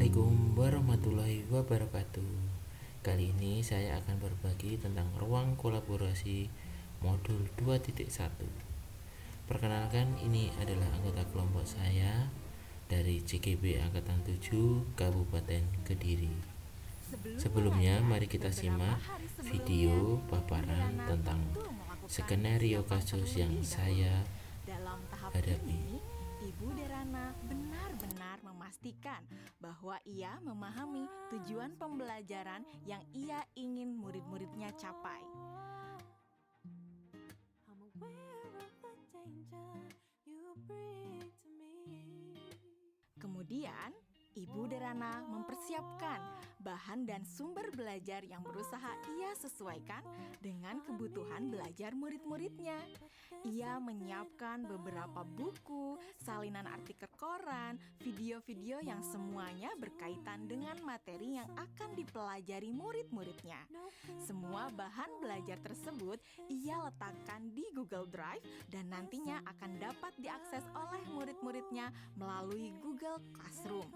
Assalamualaikum warahmatullahi wabarakatuh. Kali ini saya akan berbagi tentang ruang kolaborasi modul 2.1. Perkenalkan, ini adalah anggota kelompok saya dari JGB Angkatan 7 Kabupaten Kediri. Sebelumnya, mari kita simak video paparan tentang skenario kasus yang saya dalam tahap hadapi. ini, Ibu Derana benar-benar memastikan bahwa ia memahami tujuan pembelajaran yang ia ingin murid-muridnya capai. Kemudian, Ibu Derana mempersiapkan bahan dan sumber belajar yang berusaha ia sesuaikan dengan kebutuhan belajar murid-muridnya. Ia menyiapkan beberapa buku, salinan artikel koran, video-video yang semuanya berkaitan dengan materi yang akan dipelajari murid-muridnya. Semua bahan belajar tersebut ia letakkan di Google Drive dan nantinya akan dapat diakses oleh murid-muridnya melalui Google Classroom.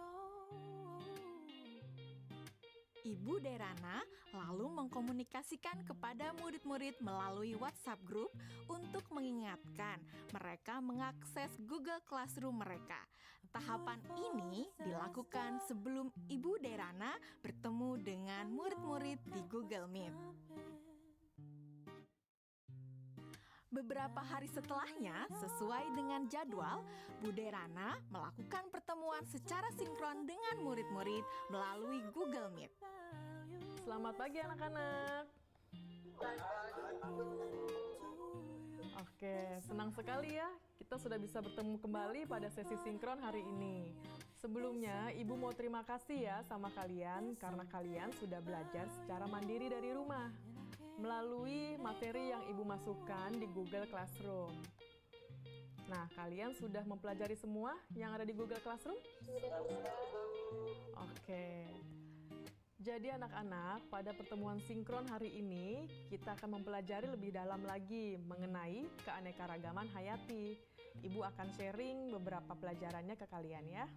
Ibu Derana lalu mengkomunikasikan kepada murid-murid melalui WhatsApp Group untuk mengingatkan mereka mengakses Google Classroom mereka. Tahapan ini dilakukan sebelum Ibu Derana bertemu dengan murid-murid di Google Meet. Beberapa hari setelahnya, sesuai dengan jadwal, Bu Derana melakukan pertemuan secara sinkron dengan murid-murid melalui Google Meet. Selamat pagi anak-anak. Oke, senang sekali ya kita sudah bisa bertemu kembali pada sesi sinkron hari ini. Sebelumnya, Ibu mau terima kasih ya sama kalian karena kalian sudah belajar secara mandiri dari rumah melalui materi yang Ibu masukkan di Google Classroom. Nah, kalian sudah mempelajari semua yang ada di Google Classroom? Oke. Jadi anak-anak, pada pertemuan sinkron hari ini, kita akan mempelajari lebih dalam lagi mengenai keanekaragaman hayati. Ibu akan sharing beberapa pelajarannya ke kalian ya.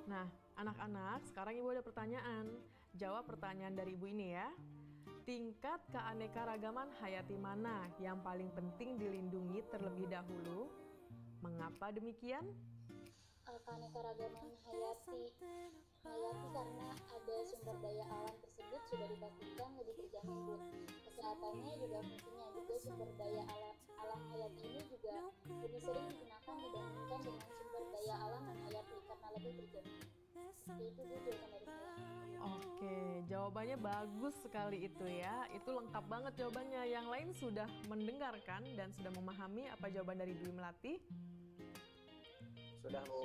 Nah, anak-anak, sekarang Ibu ada pertanyaan. Jawab pertanyaan dari Ibu ini ya. Tingkat keanekaragaman hayati mana yang paling penting dilindungi terlebih dahulu? Mengapa demikian? Keanekaragaman hayati karena ada sumber daya alam tersebut sudah dipastikan lebih terjamin, Bu. Kesehatannya juga fungsinya juga sumber daya alam hayati ini juga lebih sering digunakan dibandingkan dengan sumber daya alam non-hayati karena lebih terjamin. Itu Bu jawaban dari saya. Oke, jawabannya bagus sekali itu ya. Itu lengkap banget jawabannya. Yang lain sudah mendengarkan dan sudah memahami apa jawaban dari Dwi Melati? Sudah, Bu.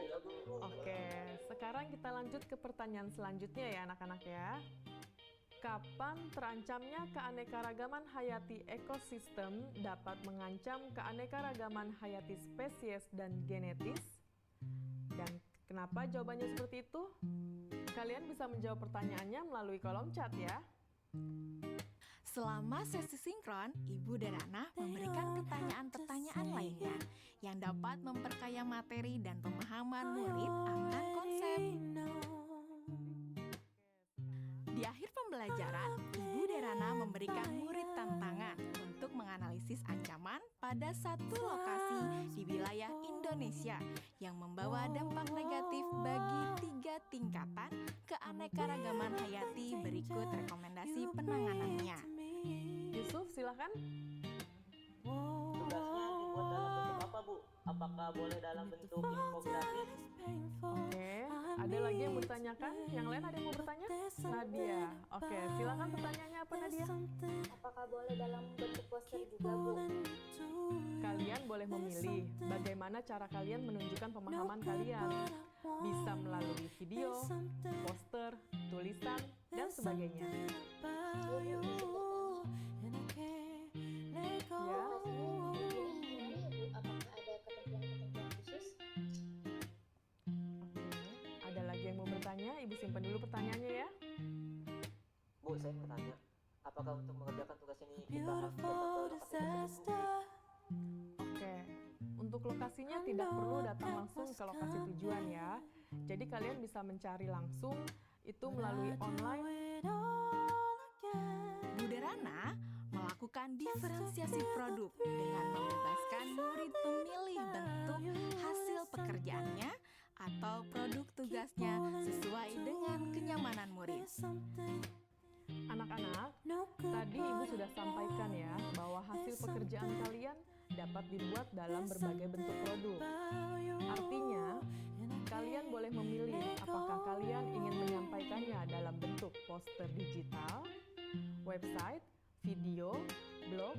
Oke, sekarang kita lanjut ke pertanyaan selanjutnya ya anak-anak ya. Kapan terancamnya keanekaragaman hayati ekosistem dapat mengancam keanekaragaman hayati spesies dan genetis? Dan kenapa jawabannya seperti itu? Kalian bisa menjawab pertanyaannya melalui kolom chat ya. Selama sesi sinkron, Ibu Derana memberikan pertanyaan-pertanyaan lainnya yang dapat memperkaya materi dan pemahaman murid akan konsep. Di akhir pembelajaran, Ibu Derana memberikan murid tantangan untuk menganalisis ancaman pada satu lokasi di wilayah Indonesia yang membawa dampak negatif bagi 3 tingkatan keanekaragaman hayati. Berikut rekomendasi penanganannya. Yusuf, silakan. Tugasnya dibuat dalam bentuk apa, Bu? Apakah boleh dalam bentuk infografis? Oke, ada lagi yang bertanyakan? Yang lain ada yang mau bertanya? Nadia. Oke, silakan pertanyaannya apa Nadia? Apakah boleh dalam bentuk poster juga, Bu? Kalian boleh memilih bagaimana cara kalian menunjukkan pemahaman kalian. Bisa melalui video, poster, tulisan, dan sebagainya. Ya. Apakah ada ketentuan-ketentuan khusus? Oke, ada lagi yang mau bertanya? Ibu simpan dulu pertanyaannya ya. Bu, saya bertanya. Apakah untuk mengerjakan tugas ini kita harus datang ke lokasi tersebut? Oke, untuk untuk lokasinya tidak perlu datang langsung ke lokasi tujuan ya. Jadi kalian bisa mencari langsung itu melalui online. Buderana melakukan diferensiasi produk dengan membebaskan murid memilih bentuk hasil pekerjaannya atau produk tugasnya sesuai dengan kenyamanan murid. Anak-anak, tadi Ibu sudah sampaikan ya bahwa hasil pekerjaan kalian dapat dibuat dalam berbagai bentuk produk. Artinya, kalian boleh memilih apakah kalian ingin menyampaikannya dalam bentuk poster digital, website, video, blog,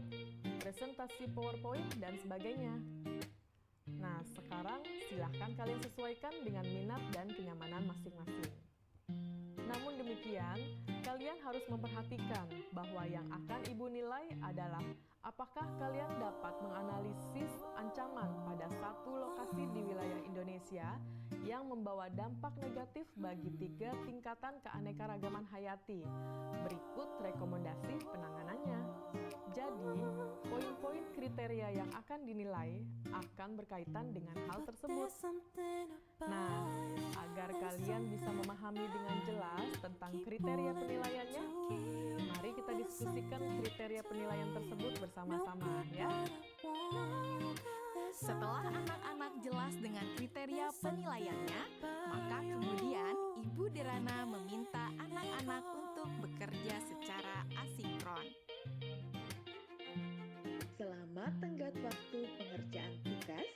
presentasi PowerPoint, dan sebagainya. Nah, sekarang silahkan kalian sesuaikan dengan minat dan kenyamanan masing-masing. Namun demikian, kalian harus memperhatikan bahwa yang akan Ibu nilai adalah apakah kalian dapat menganalisis ancaman pada satu lokasi di wilayah Indonesia yang membawa dampak negatif bagi 3 tingkatan keanekaragaman hayati. Berikut rekomendasi penanganannya. Jadi, poin-poin kriteria yang akan dinilai akan berkaitan dengan hal tersebut. Nah, agar kalian bisa memahami dengan jelas tentang kriteria penilaiannya, mari kita diskusikan kriteria penilaian tersebut bersama-sama ya. Setelah anak-anak jelas dengan kriteria penilaiannya, maka kemudian Ibu Derana meminta anak-anak untuk bekerja secara asinkron. Selama tenggat waktu pengerjaan tugas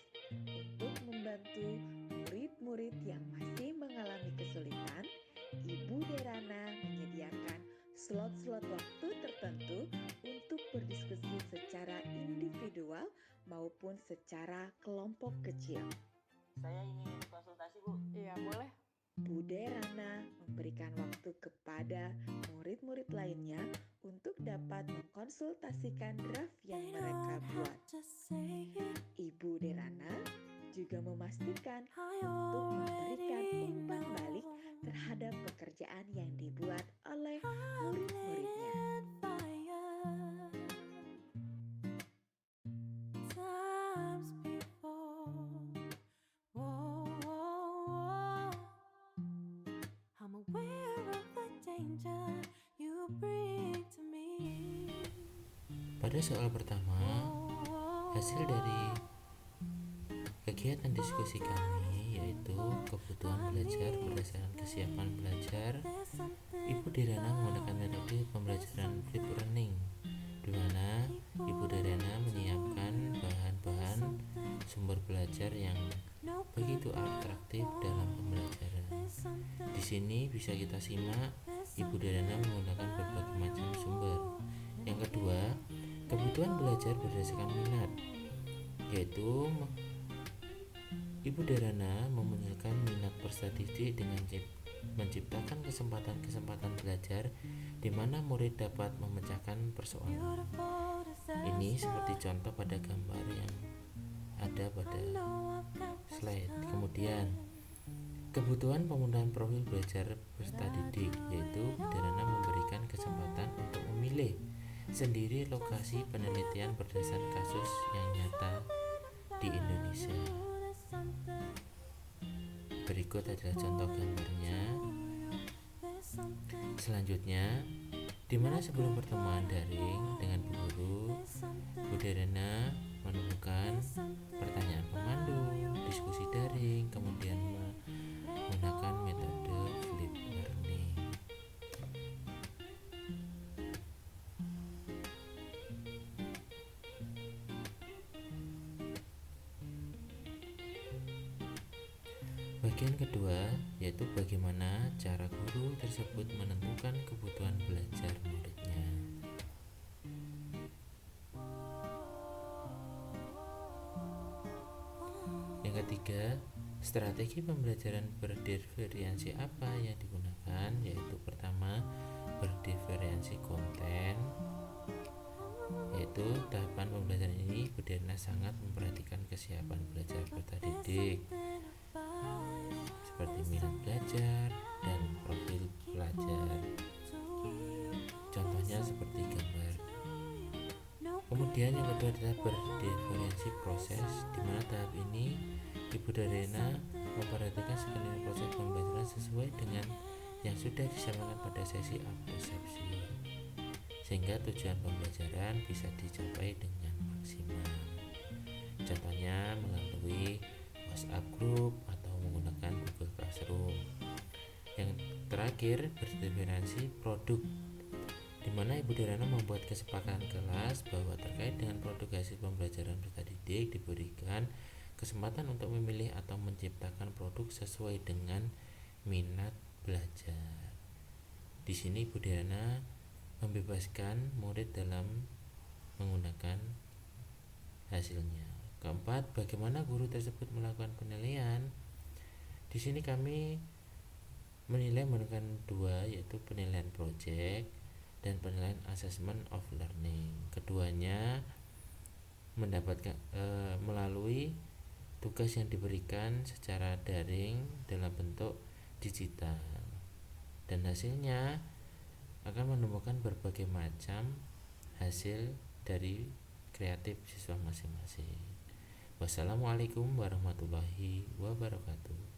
untuk membantu murid-murid yang masih mengalami kesulitan, Ibu Derana menyediakan slot-slot waktu tertentu untuk berdiskusi secara individual maupun secara kelompok kecil. Saya ingin konsultasi, Bu. Iya, boleh. Bu Derana memberikan waktu kepada murid-murid lainnya untuk dapat mengkonsultasikan draft yang mereka buat. Ibu Derana juga memastikan untuk memberikan umpan balik terhadap pekerjaan yang dibuat oleh murid-muridnya. Pada soal pertama, hasil dari kegiatan diskusi kami yaitu kebutuhan belajar berdasarkan kesiapan belajar. Ibu Derana menggunakan metode pembelajaran flip learning, di mana Ibu Derana menyiapkan bahan-bahan sumber belajar yang begitu atraktif dalam pembelajaran. Di sini bisa kita simak Ibu Derana menggunakan berbagai macam sumber. Yang kedua, kebutuhan belajar berdasarkan minat, yaitu Ibu Derana memunculkan minat berstatistik dengan menciptakan kesempatan-kesempatan belajar di mana murid dapat memecahkan persoalan. Ini seperti contoh pada gambar yang ada pada slide. Kemudian, kebutuhan penggunaan profil belajar peserta didik, yaitu Ibu Derana memberikan kesempatan untuk memilih sendiri lokasi penelitian berdasarkan kasus yang nyata di Indonesia. Berikut adalah contoh gambarnya. Selanjutnya, di mana sebelum pertemuan daring dengan Bu Guru, Bu Derana menemukan pertanyaan pemandu, diskusi daring, kemudian menggunakan metode flip learning. Bagian kedua yaitu bagaimana cara guru tersebut menentukan kebutuhan belajar muridnya. Yang ketiga, strategi pembelajaran berdiferensiasi apa yang digunakan, yaitu pertama, berdiferensiasi konten, yaitu tahapan pembelajaran ini Bu Derana sangat memperhatikan kesiapan belajar peserta didik seperti minat belajar dan profil pelajar. Contohnya seperti gambar. Kemudian yang kedua adalah berdiferensi proses, di mana tahap ini Ibu Darena memperhatikan sekalian proses pembelajaran sesuai dengan yang sudah disampaikan pada sesi persepsi, sehingga tujuan pembelajaran bisa dicapai dengan maksimal. Contohnya melalui WhatsApp group atau menggunakan Google Classroom. Yang terakhir, berdiferensi produk, di mana Ibu Darena membuat kesepakatan kelas bahwa terkait dengan produk hasil pembelajaran peserta didik diberikan kesempatan untuk memilih atau menciptakan produk sesuai dengan minat belajar. Di sini Ibu Darena membebaskan murid dalam menggunakan hasilnya. Keempat, bagaimana guru tersebut melakukan penilaian? Di sini kami menilai menggunakan dua, yaitu penilaian project dan penilaian assessment of learning. Keduanya mendapatkan melalui tugas yang diberikan secara daring dalam bentuk digital, dan hasilnya akan menemukan berbagai macam hasil dari kreatif siswa masing-masing. Wassalamualaikum warahmatullahi wabarakatuh.